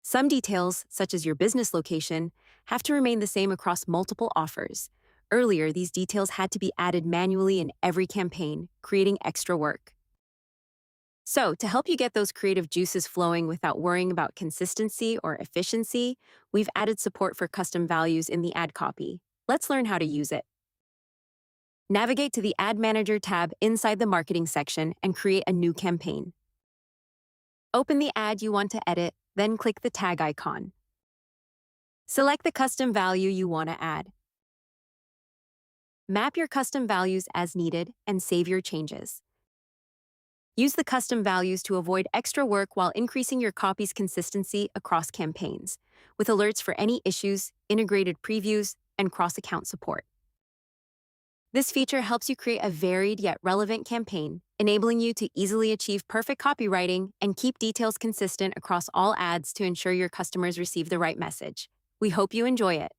Some details, such as your business location, have to remain the same across multiple offers. Earlier, these details had to be added manually in every campaign, creating extra work. So, to help you get those creative juices flowing without worrying about consistency or efficiency, we've added support for custom values in the ad copy. Let's learn how to use it. Navigate to the Ad Manager tab inside the Marketing section and create a new campaign. Open the ad you want to edit, then click the tag icon. Select the custom value you want to add. Map your custom values as needed and save your changes. Use the custom values to avoid extra work while increasing your copy's consistency across campaigns, with alerts for any issues, integrated previews, and cross-account support. This feature helps you create a varied yet relevant campaign, enabling you to easily achieve perfect copywriting and keep details consistent across all ads to ensure your customers receive the right message. We hope you enjoy it.